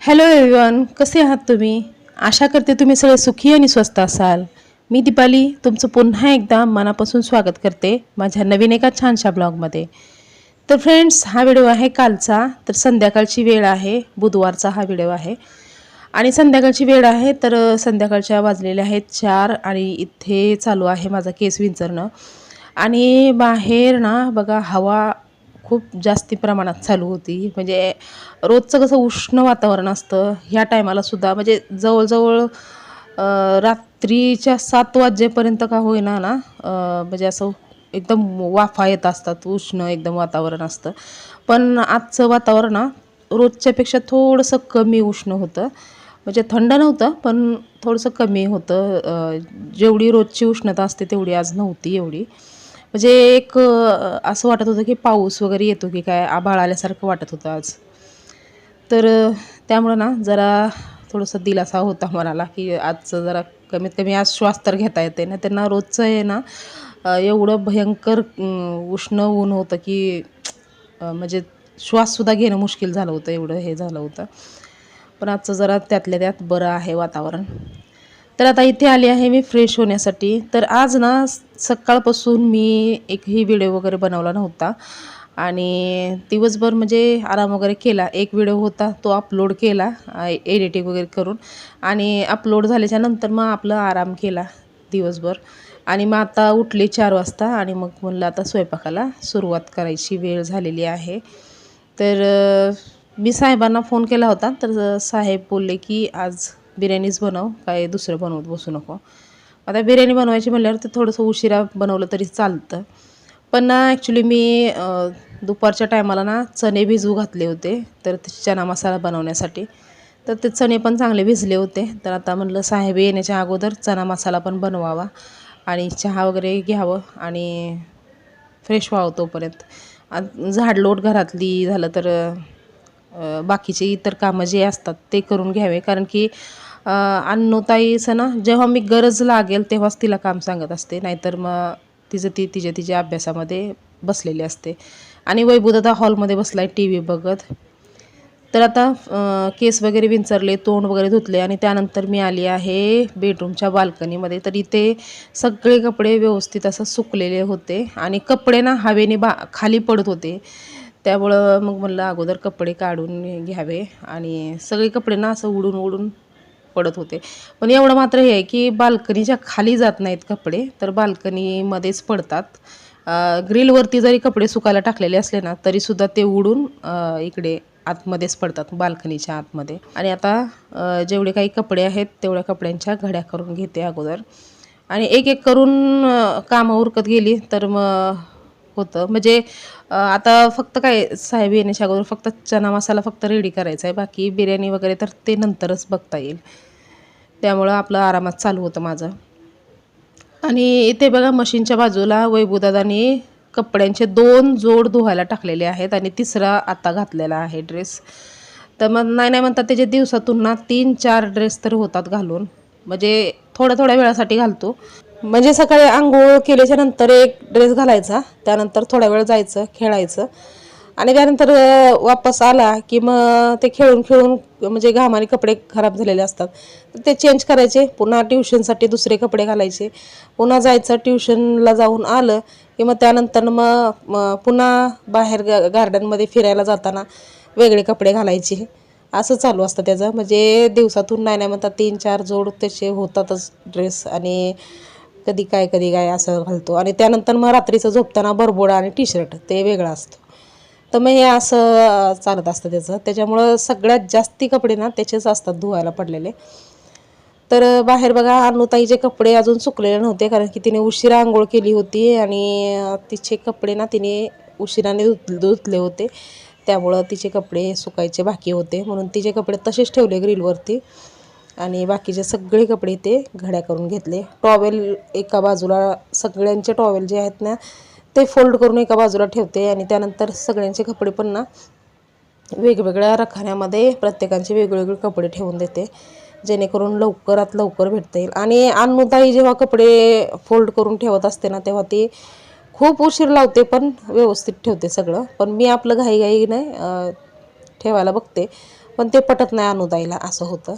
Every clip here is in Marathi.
हॅलो एव्हरीवन, कसे आहात तुम्ही? आशा करते तुम्ही सगळे सुखी आणि स्वस्त असाल. मी दीपाली तुमचं पुन्हा एकदा मनापासून स्वागत करते माझ्या नवीन एका छानशा ब्लॉगमध्ये. तर फ्रेंड्स, हा व्हिडिओ आहे कालचा. तर संध्याकाळची वेळ आहे, बुधवारचा हा व्हिडिओ आहे आणि संध्याकाळची वेळ आहे. तर संध्याकाळच्या वाजलेल्या आहेत 4 आणि इथे चालू आहे माझा केस विंचरणं. आणि बाहेर ना बघा, हवा खूप जास्ती प्रमाणात चालू होती. म्हणजे रोजचं कसं उष्ण वातावरण असतं, ह्या टायमाला सुद्धा म्हणजे जवळजवळ रात्रीच्या 7 वाजेपर्यंत का होईना ना, म्हणजे असं एकदम वाफा येत असतात, उष्ण एकदम वातावरण असतं. पण आजचं वातावरण ना रोजच्यापेक्षा थोडंसं कमी उष्ण होतं. म्हणजे थंड नव्हतं, पण थोडंसं कमी होतं. जेवढी रोजची उष्णता असते तेवढी आज नव्हती एवढी. म्हणजे एक असं वाटत होतं की पाऊस वगैरे येतो की काय, आभाळ आल्यासारखं वाटत होतं आज. तर त्यामुळं ना जरा थोडंसं दिलासा होता मनाला, की आजचं जरा कमीत कमी आज श्वास तर घेता येते. ना त्यांना रोजचं आहे ना एवढं भयंकर उष्ण ऊन होतं की म्हणजे श्वाससुद्धा घेणं मुश्किल झालं होतं, एवढं हे झालं होतं. पण आजचं जरा त्यातल्या त्यात बरं आहे वातावरण. तर आता इथे आली आहे मी फ्रेश होण्यासाठी. तर आज ना सकाळपासून मी एकही व्हिडिओ वगैरे बनवला नव्हता आणि दिवसभर म्हणजे आराम वगैरे केला. एक व्हिडिओ होता तो अपलोड केला एडिटिंग वगैरे करून आणि अपलोड झाल्याच्या नंतर मग आपलं आराम केला दिवसभर. आणि मग आता उठले 4 वाजता आणि मग म्हणलं आता स्वयंपाकाला सुरुवात करायची वेळ झालेली आहे. तर मी साहेबांना फोन केला होता. तर साहेब बोलले की आज बिर्याणीच बनव, काय दुसरं बनवत बसू नको. आता बिर्याणी बनवायची म्हटल्यावर ते थोडंसं उशिरा बनवलं तरी चालतं. पण ना ॲक्च्युली मी दुपारच्या टायमाला ना चणे भिजवू घातले होते, तर ते चणा मसाला बनवण्यासाठी. तर ते चणे पण चांगले भिजले होते. तर आता म्हटलं साहेब येण्याच्या अगोदर चणा मसाला पण बनवावा आणि चहा वगैरे घ्यावं आणि फ्रेश व्हावं तोपर्यंत. झाडलोट घरातली झालं तर बाकीचे इतर कामं जे असतात ते करून घ्यावे. कारण की अन्नूताईचं ना जेव्हा मी गरज लागेल तेव्हाच तिला काम सांगत असते, नाहीतर मग तिच्या अभ्यासामध्ये बसलेली असते. आणि वैभवदादा हॉलमध्ये बसलाय टी व्ही बघत. तर आता केस वगैरे विंचरले, तोंड वगैरे धुतले आणि त्यानंतर मी आली आहे बेडरूमच्या बाल्कनीमध्ये. तर इथे सगळे कपडे व्यवस्थित असं सुकलेले होते आणि कपडे ना हवेने खाली पडत होते. त्यामुळं मग म्हणलं अगोदर कपडे काढून घ्यावे आणि सगळे कपडे ना असं उडून उडून पडत होते. पण एवढं मात्र हे आहे की बाल्कनीच्या खाली जात नाहीत कपडे, तर बाल्कनीमध्येच पडतात. ग्रिलवरती जरी कपडे सुकायला टाकलेले असले ना तरीसुद्धा ते उडून इकडे आतमध्येच पडतात, बाल्कनीच्या आतमध्ये. आणि आता जेवढे काही कपडे आहेत तेवढ्या कपड्यांच्या घड्या करून घेते अगोदर आणि एक एक करून कामं उरकत गेली तर मग होतं. म्हणजे आता फक्त काय साहेब येण्याच्या अगोदर फक्त चना मसाला फक्त रेडी करायचा आहे, बाकी बिर्याणी वगैरे तर ते नंतरच बघता येईल. त्यामुळं आपलं आरामात चालू होतं माझं. आणि इथे बघा मशीनच्या बाजूला वैभवदादांनी कपड्यांचे 2 जोड धुवायला टाकलेले आहेत आणि तिसरा आता घातलेला आहे ड्रेस. तर मग नाही नाही म्हणतात त्याचे दिवसातून ना 3-4 ड्रेस तर होतात घालून. म्हणजे थोड्या थोड्या वेळासाठी घालतो. म्हणजे सकाळी अंघोळ केल्याच्या नंतर एक ड्रेस घालायचा, त्यानंतर थोडा वेळ जायचं खेळायचं आणि त्यानंतर वापस आला की मग ते खेळून खेळून म्हणजे घामाने कपडे खराब झालेले असतात, तर ते चेंज करायचे. पुन्हा ट्युशनसाठी दुसरे कपडे घालायचे. पुन्हा जायचं, ट्युशनला जाऊन आलं की मग त्यानंतर मग पुन्हा बाहेर गार्डनमध्ये फिरायला जाताना वेगळे कपडे घालायचे. असं चालू असतं त्याचं. म्हणजे दिवसातून नाही नाही म्हणतात 3-4 जोड त्याचे होतातच ड्रेस आणि कधी काय असं घालतो. आणि त्यानंतर मग रात्रीचं झोपताना बरबोडा आणि टी शर्ट ते वेगळं असतं. तर मग हे असं चालत असतं त्याचं. त्याच्यामुळं सगळ्यात जास्ती कपडे ना त्याचेच असतात धुवायला पडलेले. तर बाहेर बघा अन्नूताईचे कपडे अजून सुकलेले नव्हते, कारण की तिने उशिरा अंघोळ केली होती आणि तिचे कपडे ना तिने उशिराने धुतले होते. त्यामुळं तिचे कपडे सुकायचे बाकी होते, म्हणून तिचे कपडे तसेच ठेवले ग्रिलवरती आणि बाकीचे सगळे कपडे ते घड्या करून घेतले. टॉवेल एका बाजूला, सगळ्यांचे टॉवेल जे आहेत ना ते फोल्ड करून एका बाजूला ठेवते आणि त्यानंतर सगळ्यांचे कपडे पण ना वेगवेगळ्या रखान्यामध्ये प्रत्येकाचे वेगवेगळे कपडे ठेवून देते, जेणेकरून लवकरात लवकर भेटता येईल. आणि अन्नूताई जेव्हा कपडे फोल्ड करून ठेवत असते ना तेव्हा ती खूप उशीर लावते, पण व्यवस्थित ठेवते सगळं. पण मी आपलं घाईघाईने ठेवायला बघते, पण ते पटत नाही अनुदाईला, असं होतं.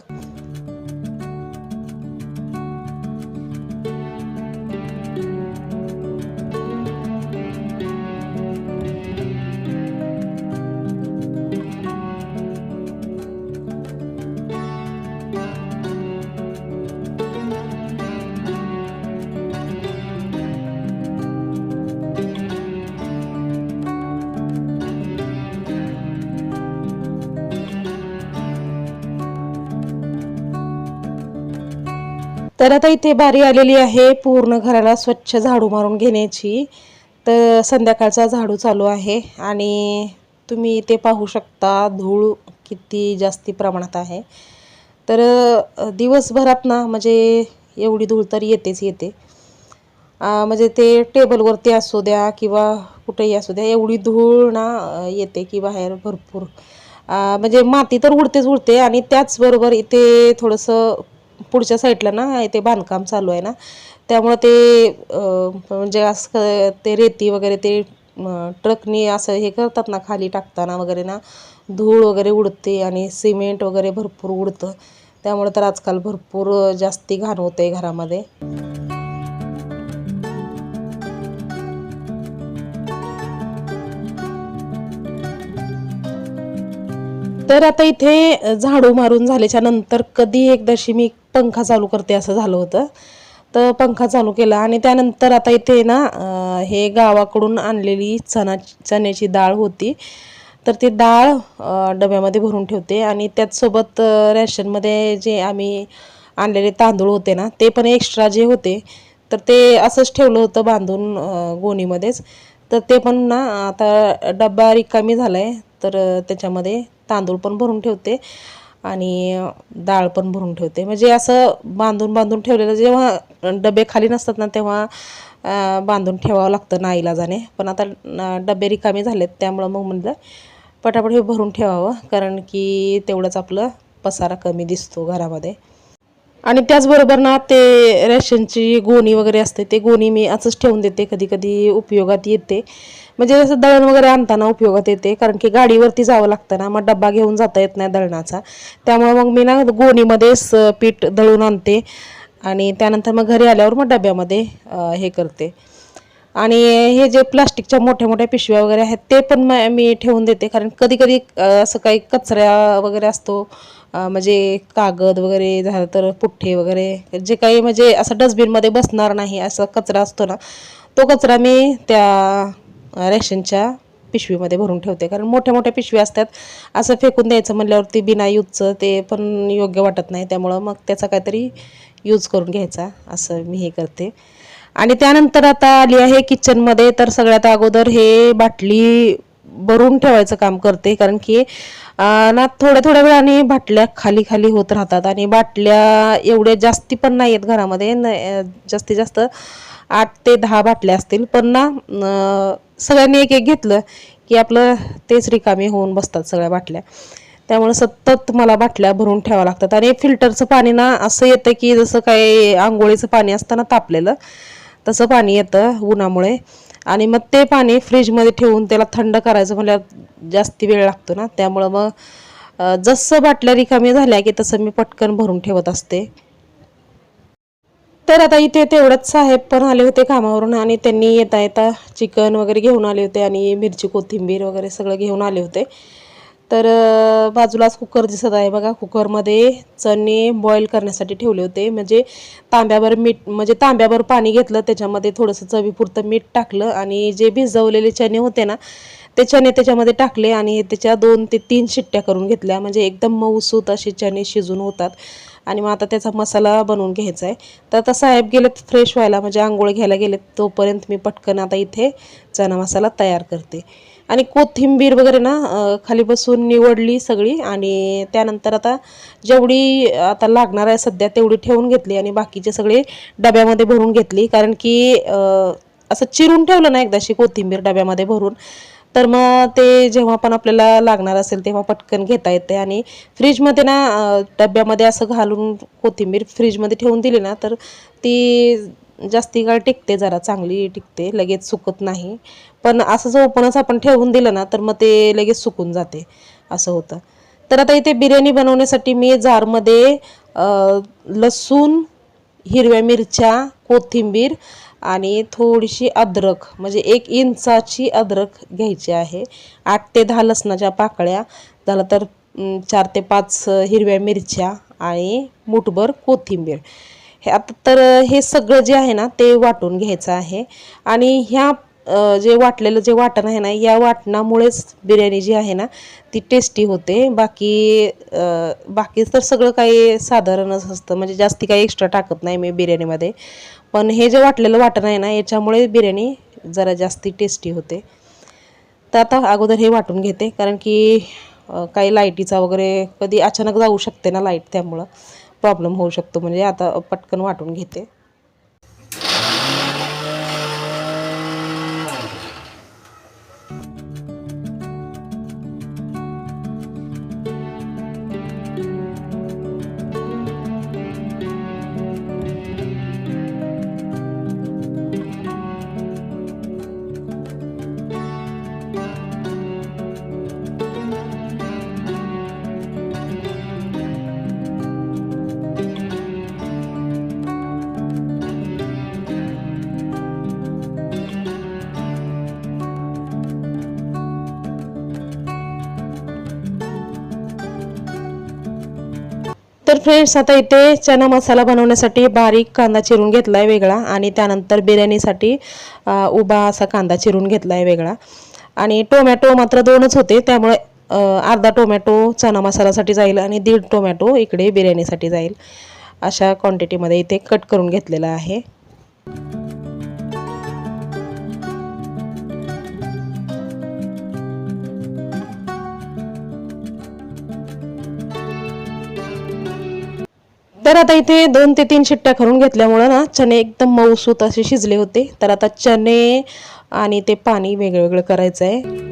तर आता इथे बारी आलेली आहे पूर्ण घराला स्वच्छ झाडू मारून घेण्याची. तर संध्याकाळचा झाडू चालू आहे आणि तुम्ही इथे पाहू शकता धूळ किती जास्ती प्रमाणात आहे. तर दिवसभरात ना म्हणजे एवढी धूळ तर येतेच येते. म्हणजे ते टेबलवरती असू द्या किंवा कुठेही असू द्या, एवढी धूळ ना येते की बाहेर भरपूर. म्हणजे माती तर उडतेच उडते आणि त्याचबरोबर इथे थोडंसं पुढच्या साईडला ना इथे बांधकाम चालू आहे ना, त्यामुळं ते म्हणजे असं ते रेती वगैरे ते ट्रकनी असं हे करतात ना, खाली टाकताना वगैरे ना धूळ वगैरे उडते आणि सिमेंट वगैरे भरपूर उडतं. त्यामुळे तर आजकाल भरपूर जास्ती घाण होते घरामध्ये. तर आता इथे झाडू मारून झाल्याच्या नंतर कधी एकदाशी मी पंखा चालू करते असं झालं होतं. तर पंखा चालू केला आणि त्यानंतर आता इथे ना हे गावाकडून आणलेली चण्याची डाळ होती. तर ती डाळ डब्यामध्ये भरून ठेवते आणि त्याचसोबत रॅशनमध्ये जे आम्ही आणलेले तांदूळ होते ना, ते पण एक्स्ट्रा जे होते, तर ते असंच ठेवलं होतं बांधून गोणीमध्येच. तर ते पण ना आता डब्बा रिकामी झाला आहे, तर त्याच्यामध्ये तांदूळ पण भरून ठेवते आणि डाळ पण भरून ठेवते. म्हणजे असं बांधून बांधून ठेवलेलं, जेव्हा डबे खाली नसतात ना तेव्हा बांधून ठेवावं लागतं नाईलाजाने. पण आता डबे रिकामे झालेत त्यामुळं मग म्हटलं पटापट हे भरून ठेवावं, कारण की तेवढंच आपलं पसारा कमी दिसतो घरामध्ये. आणि त्याचबरोबर ना ते रेशनची गोणी वगैरे असते, ते गोणी मी असंच ठेवून देते, कधी कधी उपयोगात येते. म्हणजे जसं दळण वगैरे आणताना उपयोगात येते, कारण की गाडीवरती जावं लागतं ना, मग डब्बा घेऊन जाता येत नाही दळणाचा. त्यामुळे मग मी ना गोणीमध्येच पीठ दळून आणते आणि त्यानंतर मग घरी आल्यावर मग डब्यामध्ये हे करते. आणि हे जे प्लास्टिकच्या मोठ्या मोठ्या पिशव्या वगैरे आहेत ते पण मी ठेवून देते, कारण कधी कधी असं काही कचरा वगैरे असतो, म्हणजे कागद वगैरे झालं तर पुठ्ठे वगैरे जे काही म्हणजे असं डस्टबिनमध्ये बसणार नाही असा कचरा असतो ना, तो कचरा मी त्या रेशनच्या पिशवीमध्ये भरून ठेवते. कारण मोठ्या मोठ्या पिशव्या असतात, असं फेकून द्यायचं म्हणल्यावरती बिना यूजचं ते पण योग्य वाटत नाही. त्यामुळं मग त्याचा काहीतरी यूज करून घ्यायचा, असं मी हे करते. आणि त्यानंतर आता आली आहे किचनमध्ये. तर सगळ्यात अगोदर हे बाटली भरून ठेवायचं काम करते, कारण की ना थोड्या थोड्या वेळाने बाटल्या खाली खाली होत राहतात आणि बाटल्या एवढ्या जास्ती पण नाही आहेत घरामध्ये. जास्तीत जास्त 8 ते 10 बाटल्या असतील, पण ना सगळ्यांनी एक एक घेतलं की आपलं तेच रिकामे होऊन बसतात सगळ्या बाटल्या. त्यामुळे सतत मला बाटल्या भरून ठेवावं लागतात. आणि फिल्टरचं पाणी ना असं येतं की जसं काही आंघोळीचं पाणी असतं ना तापलेलं, तसं पाणी येतं उन्हामुळे. आणि मग ते पाणी फ्रीजमध्ये ठेवून त्याला थंड करायचं म्हणल्यावर जास्ती वेळ लागतो ना, त्यामुळं मग जसं बाटल्या रिकामी झाल्या की तसं मी पटकन भरून ठेवत असते. तर आता इथे तेवढंच साहेब पण आले होते कामावरून आणि त्यांनी येता येता चिकन वगैरे घेऊन आले होते आणि मिरची कोथिंबीर वगैरे सगळं घेऊन आले होते. तर बाजूलाच कुकर दिसत आहे बघा, कुकरमध्ये चणे बॉईल करण्यासाठी ठेवले होते. म्हणजे तांब्याभर मीठ, म्हणजे तांब्याभर पाणी घेतलं, त्याच्यामध्ये थोडंसं चवीपुरतं मीठ टाकलं आणि जे भिजवलेले चणे होते ना ते चणे त्याच्यामध्ये टाकले आणि त्याच्या 2 ते 3 शिट्ट्या करून घेतल्या. म्हणजे एकदम मऊसूत असे चणे शिजून होतात. आणि मग आता त्याचा मसाला बनवून घ्यायचा आहे. तर आता साहेब गेलेत फ्रेश व्हायला, म्हणजे आंघोळ घ्यायला गेलेत, तोपर्यंत मी पटकन आता इथे चणा मसाला तयार करते. आणि कोथिंबीर वगैरे ना खाली बसून निवडली सगळी आणि त्यानंतर आता जेवढी आता लागणार आहे सध्या तेवढी ठेवून घेतली आणि बाकीचे सगळे डब्यामध्ये भरून घेतली. कारण की असं चिरून ठेवलं ना एकदाशी कोथिंबीर डब्यामध्ये भरून, तर मग ते जेव्हा पण आपल्याला लागणार असेल तेव्हा पटकन घेता येते. आणि फ्रीजमध्ये ना डब्यामध्ये असं घालून कोथिंबीर फ्रीजमध्ये ठेवून दिली ना, तर ती जास्ती काळ टिकते, जरा चांगली टिकते, लगेच सुकत नाही. पण असंच ओपनच आपण ठेवून दिलं ना तर मग ते लगेच सुकून जाते, असं होतं. तर आता इथे बिर्याणी बनवण्यासाठी मी जारमध्ये लसूण, हिरव्या मिरच्या, कोथिंबीर आणि थोडीशी अद्रक, म्हणजे 1 इंचाची अद्रक घ्यायची आहे. 8 ते 10 लसणाच्या पाकळ्या, झालं तर 4 ते 5 हिरव्या मिरच्या आणि मूठभर कोथिंबीर. हे आता तर हे सगळं जे आहे ना ते वाटून घ्यायचं आहे. आणि ह्या जे वाटलेलं जे वाटण आहे ना, या वाटणामुळेच बिर्याणी जी आहे ना ती टेस्टी होते. बाकी तर सगळं काही साधारणच असतं, म्हणजे जास्ती काही एक्स्ट्रा टाकत नाही मी बिर्याणीमध्ये. पण हे जे वाटलेलं वाटण आहे ना याच्यामुळे बिर्याणी जरा जास्ती टेस्टी होते. तर आता अगोदर हे वाटून घेते, कारण की काही लाईटीचा वगैरे कधी अचानक जाऊ शकते ना लाईट, त्यामुळं प्रॉब्लेम होऊ शकतो. म्हणजे आता पटकन वाटून घेते. तर फ्रेंड्स, आता इथे चना मसाला बनवण्यासाठी बारीक कांदा चिरून घेतला आहे वेगळा, आणि त्यानंतर बिर्याणीसाठी उभा असा कांदा चिरून घेतला आहे वेगळा. आणि टोमॅटो मात्र 2च होते, त्यामुळे अर्धा टोमॅटो चना मसाल्यासाठी जाईल आणि 1.5 टोमॅटो इकडे बिर्याणीसाठी जाईल. अशा क्वांटिटीमध्ये इथे कट करून घेतलेला आहे. तर आता इथे 2 ते 3 शिट्ट्या करून घेतल्यामुळं ना चणे एकदम मऊसूत असे शिजले होते. तर आता चणे आणि ते पाणी वेगळं वेगळं करायचं आहे.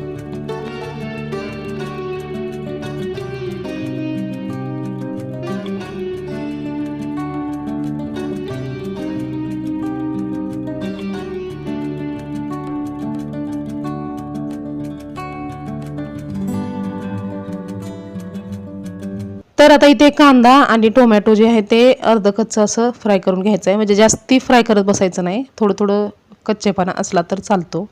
तर आता इथे कांदा आणि टोमॅटो जे आहे ते अर्ध कच्चं असं फ्राय करून घ्यायचं आहे. म्हणजे जास्ती फ्राय करत बसायचं नाही, थोडं थोडं कच्चेपणा असला तर चालतो.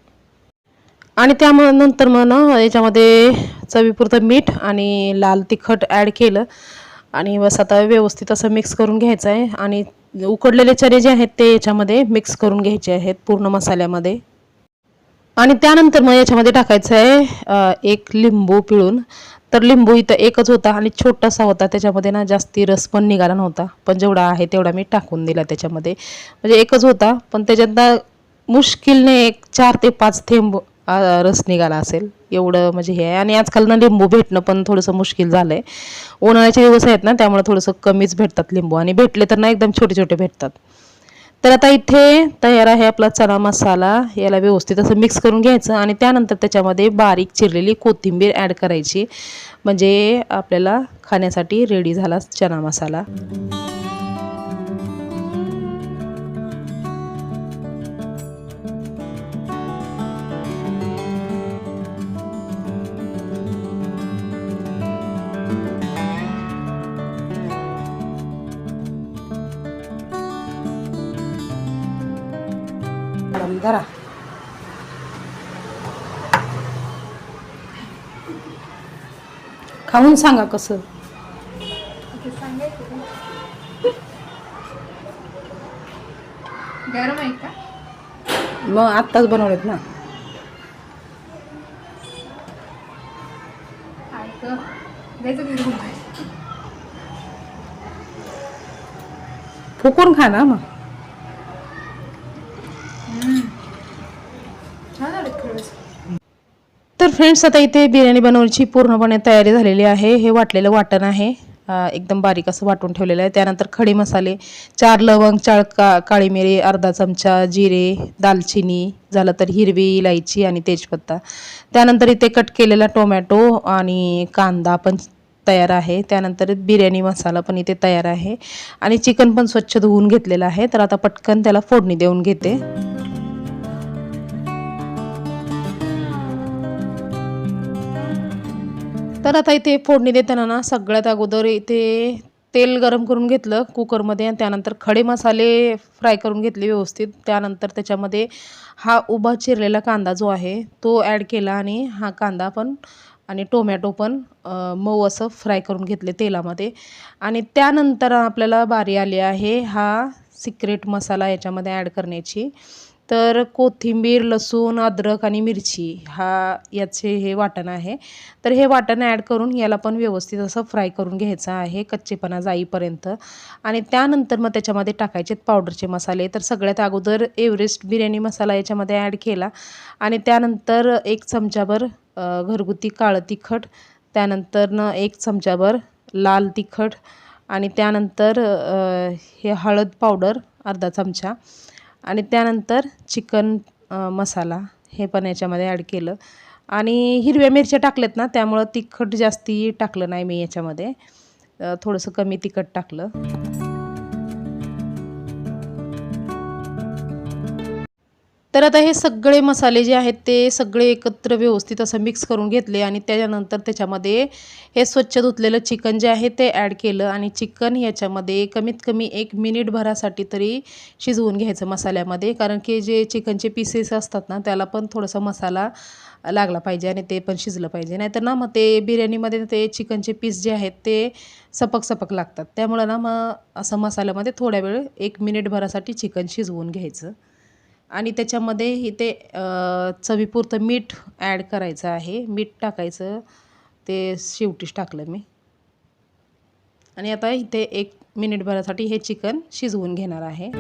आणि त्यानंतर मग ना याच्यामध्ये चवीपुरतं मीठ आणि लाल तिखट ॲड केलं आणि बस आता व्यवस्थित असं मिक्स करून घ्यायचं आहे. आणि उकडलेले चणे जे आहेत ते याच्यामध्ये मिक्स करून घ्यायचे आहेत पूर्ण मसाल्यामध्ये. आणि त्यानंतर मग याच्यामध्ये टाकायचं आहे 1 लिंबू पिळून. तर लिंबू इथं 1च होता आणि छोटासा होता, त्याच्यामध्ये ना जास्ती रस पण निघाला नव्हता, पण जेवढा आहे तेवढा मी टाकून दिला त्याच्यामध्ये. म्हणजे 1च होता, पण त्याच्यात मुश्किलने 4 ते 5 थेंब रस निघाला असेल, एवढं म्हणजे हे आहे. आणि आजकाल ना लिंबू भेटणं पण थोडंसं मुश्किल झालं आहे. उन्हाळ्याचे दिवस आहेत ना, त्यामुळे थोडंसं कमीच भेटतात लिंबू, आणि भेटले तर ना एकदम छोटे छोटे भेटतात. तर आता इथे तयार आहे आपला चना मसाला. याला व्यवस्थित असं मिक्स करून घ्यायचं आणि त्यानंतर त्याच्यामध्ये बारीक चिरलेली कोथिंबीर ॲड करायची, म्हणजे आपल्याला खाण्यासाठी रेडी झाला चना मसाला. धरा. खाऊन सांगा कसं. गरम आहे का? मग आत्ताच बनवलेत ना. फुकून खा ना मग. तर फ्रेंड्स, आता इथे बिर्याणी बनवण्याची पूर्णपणे तयारी झालेली आहे. हे वाटलेलं वाटण आहे, एकदम बारीक असं वाटून ठेवलेलं आहे. त्यानंतर खडे मसाले 4 लवंग, 4 काळी मिरी, अर्धा चमचा जिरे, दालचिनी, झालं तर हिरवी इलायची आणि तेजपत्ता. त्यानंतर इथे कट केलेला टोमॅटो आणि कांदा पण तयार आहे. त्यानंतर बिर्याणी मसाला पण इथे तयार आहे आणि चिकन पण स्वच्छ धुवून घेतलेलं आहे. तर आता पटकन त्याला फोडणी देऊन घेते. तर आता इथे फोडणी देताना ना सगळ्यात अगोदर इथे तेल गरम करून घेतलं कुकरमध्ये आणि त्यानंतर खडे मसाले फ्राय करून घेतले व्यवस्थित. त्यानंतर त्याच्यामध्ये हा उभा चिरलेला कांदा जो आहे तो ॲड केला आणि हा कांदा पण आणि टोमॅटो पण मऊ असं फ्राय करून घेतले तेलामध्ये. आणि त्यानंतर आपल्याला बारी आली आहे हा सिक्रेट मसाला याच्यामध्ये ॲड करण्याची. तर कोथिंबीर, लसूण, अद्रक आणि मिरची याचे हे वाटण आहे. तर हे वाटण ॲड करून याला पण व्यवस्थित असं फ्राय करून घ्यायचं आहे कच्चेपणा जाईपर्यंत. आणि त्यानंतर मग त्याच्यामध्ये टाकायचे पावडरचे मसाले. तर सगळ्यात अगोदर एव्हरेस्ट बिर्याणी मसाला याच्यामध्ये ॲड केला आणि त्यानंतर 1 चमचाभर घरगुती काळं तिखट, त्यानंतर 1 चमचाभर लाल तिखट आणि त्यानंतर हे हळद पावडर अर्धा चमचा आणि त्यानंतर चिकन मसाला हे पण याच्यामध्ये ॲड केलं. आणि हिरव्या मिरच्या टाकल्यात ना त्यामुळं तिखट जास्ती टाकलं नाही मी याच्यामध्ये, थोडंसं कमी तिखट टाकलं. तर आता हे सगळे मसाले जे आहेत ते सगळे एकत्र व्यवस्थित असं मिक्स करून घेतले आणि त्याच्यानंतर त्याच्यामध्ये हे स्वच्छ धुतलेलं चिकन जे आहे ते ॲड केलं आणि चिकन याच्यामध्ये कमीत कमी 1 मिनिटभरासाठी तरी शिजवून घ्यायचं मसाल्यामध्ये. कारण की जे चिकनचे पीसेस असतात ना त्याला पण थोडासा मसाला लागला पाहिजे आणि ते पण शिजलं पाहिजे. नाहीतर ना मग ते बिर्याणीमध्ये ते चिकनचे पीस जे आहेत ते सपक सपक लागतात. त्यामुळं ना मग असं मसाल्यामध्ये थोड्या वेळ 1 मिनिटभरासाठी चिकन शिजवून घ्यायचं. आणि त्याच्यामध्ये इथे चवीपुरतं मीठ ॲड करायचं आहे. मीठ टाकायचं ते शेवटीच टाकलं मी. आणि आता इथे 1 मिनिटभरासाठी हे चिकन शिजवून घेणार आहे.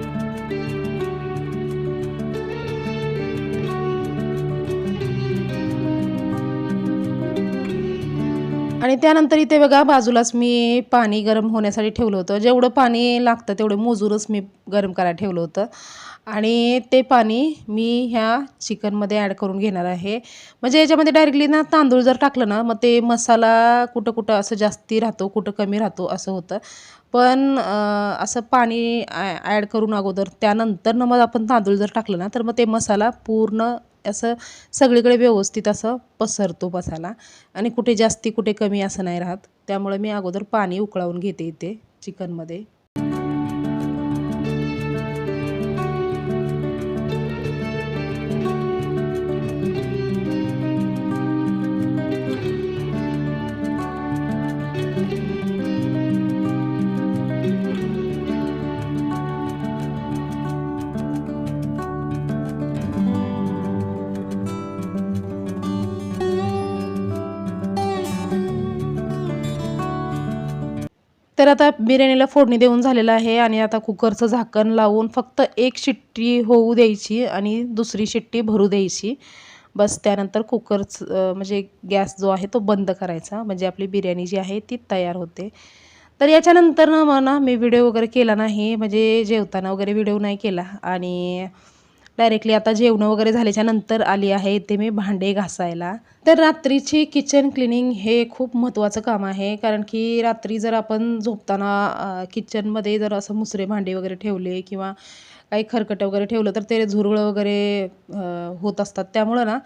आणि त्यानंतर इथे बघा बाजूलाच मी पाणी गरम होण्यासाठी ठेवलं होतं. जेवढं पाणी लागतं तेवढं मोजूनच मी गरम करायला ठेवलं होतं. आणि ते पाणी मी ह्या चिकनमध्ये ॲड करून घेणार आहे. म्हणजे याच्यामध्ये डायरेक्टली ना तांदूळ जर टाकलं ना मग ते मसाला कुठं कुठं असं जास्ती राहतो, कुठं कमी राहतो असं होतं. पण असं पाणी ॲड करून अगोदर त्यानंतर मग आपण तांदूळ जर टाकलं ना तर मग ते मसाला पूर्ण असं सगळीकडे व्यवस्थित असं पसरतो मसाला आणि कुठे जास्ती कुठे कमी असं नाही राहत. त्यामुळे मी अगोदर पाणी उकळवून घेते इथे चिकनमध्ये. तर आता बिर्याणीला फोडणी देऊन झालेलं आहे आणि आता कुकरचं झाकण लावून फक्त 1 शिट्टी होऊ द्यायची आणि दुसरी शिट्टी भरू द्यायची. बस त्यानंतर म्हणजे गॅस जो आहे तो बंद करायचा. म्हणजे आपली बिर्याणी जी आहे ती तयार होते. तर याच्यानंतर ना मग ना मी व्हिडिओ वगैरे केला नाही, म्हणजे जेवताना वगैरे व्हिडिओ नाही केला आणि डायरेक्टली आता जेवणं वगैरे झाल्याच्या नंतर आली आहे इथे मी भांडे घासायला. तर रात्रीची किचन क्लिनिंग हे खूप महत्त्वाचं काम आहे. कारण की रात्री जर आपण झोपताना किचनमध्ये जर असं मुसरे भांडे वगैरे ठेवले किंवा काही खरकटं वगैरे ठेवलं तर ते झुरळं वगैरे होत असतात. त्यामुळं ना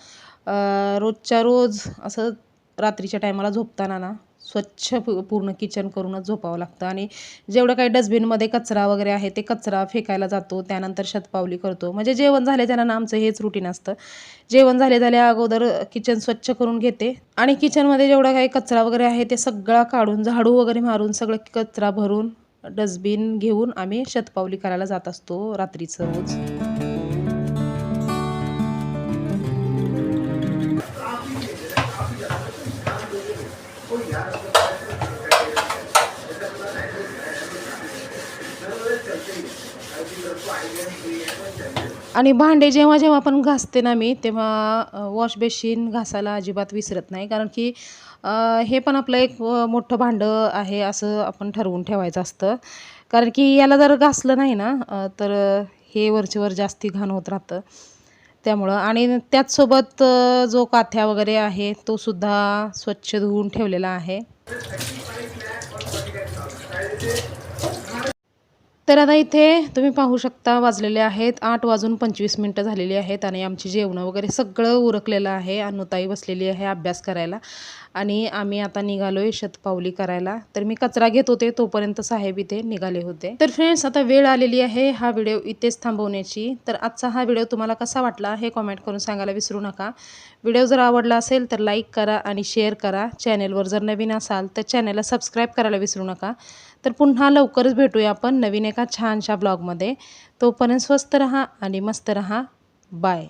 रोजच्या रोज असं रात्रीच्या टायमाला झोपताना ना स्वच्छ पूर्ण किचन करूनच झोपावं लागतं. आणि जेवढं काही डस्टबिनमध्ये कचरा वगैरे आहे ते कचरा फेकायला जातो. त्यानंतर शतपावली करतो. म्हणजे जेवण झाल्याच्या ना आमचं हेच रुटीन असतं. जेवण झाल्या अगोदर किचन स्वच्छ करून घेते आणि किचनमध्ये जेवढा काही कचरा वगैरे आहे ते सगळा काढून झाडू वगैरे मारून सगळं कचरा भरून डस्टबिन घेऊन आम्ही शतपावली करायला जात असतो रात्रीचं रोज. आणि भांडे जेव्हा जेव्हा आपण घासते ना मी तेव्हा वॉश बेसिन घासायला अजिबात विसरत नाही. कारण की हे पण आपलं एक मोठं भांडं आहे असं आपण ठरवून ठेवायचं असतं. कारण की याला जर घासलं नाही ना तर हे वरचेवर जास्ती घाण होत राहतं. त्यामुळं आणि त्याचसोबत जो काथ्या वगैरे आहे तो सुद्धा स्वच्छ धुवून ठेवलेला आहे. तर आता इथे तुम्ही पाहू शकता वाजलेले आहेत 8:25 झालेली आहेत आणि आमची जेवणं वगैरे सगळं उरकलेलं आहे. अनुताई बसलेली आहे अभ्यास करायला आणि आम्ही आता निघालोय शतपावली करायला. तर मी कचरा घेत होते तोपर्यंत साहेब इथे निघाले होते. तर फ्रेंड्स आता वेळ आलेली आहे हा व्हिडिओ इथेच थांबवण्याची. तर आजचा हा व्हिडिओ तुम्हाला कसा वाटला हे कमेंट करून सांगायला विसरू नका. व्हिडिओ जर आवडला असेल तर लाईक करा आणि शेअर करा. चॅनेलवर जर नवीन असाल तर चॅनेलला सबस्क्राईब करायला विसरू नका. तर पुन्हा लवकरच भेटूया आपण नवीन एका छानशा ब्लॉगमध्ये. तोपर्यंत स्वस्त रहा आणि मस्त रहा. बाय.